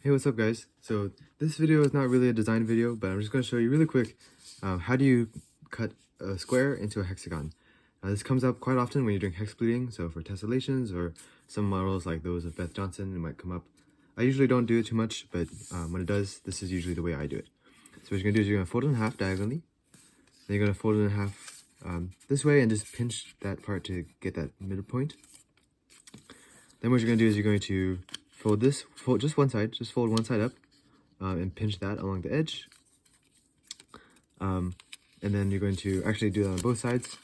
Hey, what's up guys? So this video is not really a design video, but I'm just going to show you really quick how do you cut a square into a hexagon. This comes up quite often when you're doing hex pleating, so for tessellations or some models like those of Beth Johnson, it might come up. I usually don't do it too much, but when it does, this is usually the way I do it. So what you're going to do is you're going to fold it in half diagonally, then you're going to fold it in half this way and just pinch that part to get that middle point. Then what you're going to do is you're going to fold just one side, just fold one side up and pinch that along the edge. And then you're going to actually do that on both sides.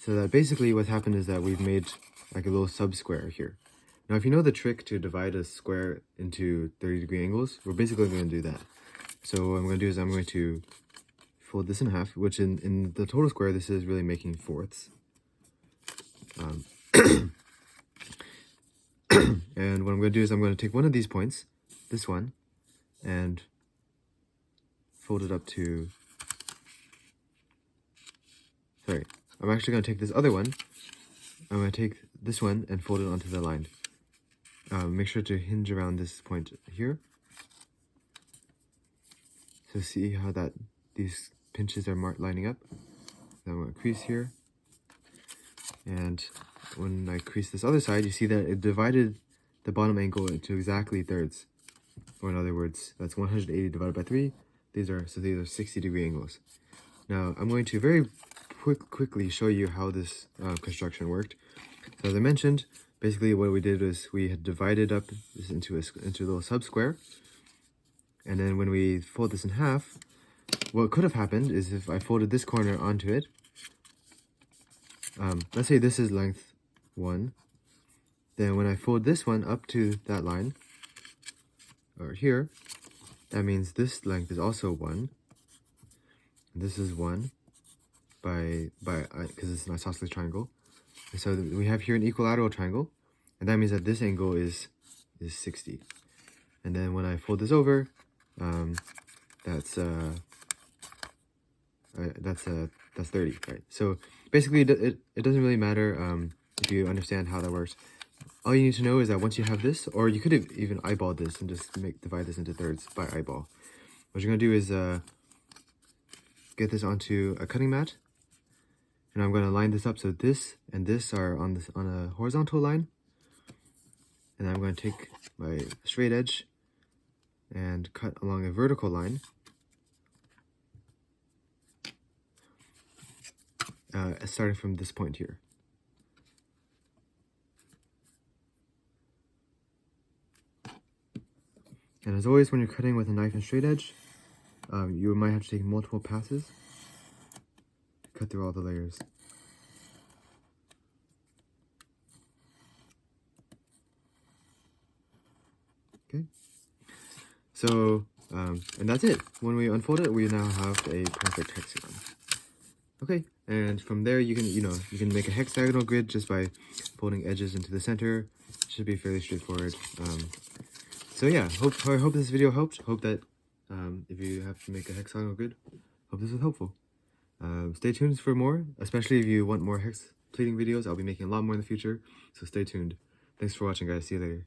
So that basically what's happened is that we've made like a little sub-square here. Now if you know the trick to divide a square into 30-degree angles, we're basically going to do that. So what I'm going to do is I'm going to fold this in half, which in the total square, this is really making fourths. And what I'm going to do is I'm going to take one of these points, this one, and fold it up to, sorry, I'm actually going to take this other one, I'm going to take this one and fold it onto the line. Make sure to hinge around this point here. So see how that these pinches are lining up. Then I'm going to crease here. And when I crease this other side, you see that it divided the bottom angle into exactly thirds. Or in other words, that's 180 divided by 3. These are 60-degree angles. Now, I'm going to very quickly show you how this construction worked. So as I mentioned, basically what we did was we had divided up this into a little sub-square. And then when we fold this in half, what could have happened is if I folded this corner onto it, let's say this is length 1, then when I fold this one up to that line, or here, that means this length is also 1. This is 1 because it's an isosceles triangle. And so we have here an equilateral triangle, and that means that this angle is 60. And then when I fold this over, that's 30, right? So basically, it doesn't really matter if you understand how that works. All you need to know is that once you have this, or you could have even eyeballed this and just divide this into thirds by eyeball. What you're going to do is get this onto a cutting mat, and I'm going to line this up so this and this are on a horizontal line, and I'm going to take my straight edge and cut along a vertical line. Starting from this point here. And as always, when you're cutting with a knife and straight edge, you might have to take multiple passes to cut through all the layers. Okay. So, and that's it. When we unfold it, we now have a perfect hexagon. Okay, and from there you can make a hexagonal grid just by folding edges into the center. It should be fairly straightforward. So yeah, I hope this video helped. Hope that if you have to make a hexagonal grid, hope this was helpful. Stay tuned for more, especially if you want more hex pleating videos. I'll be making a lot more in the future, so stay tuned. Thanks for watching, guys. See you later.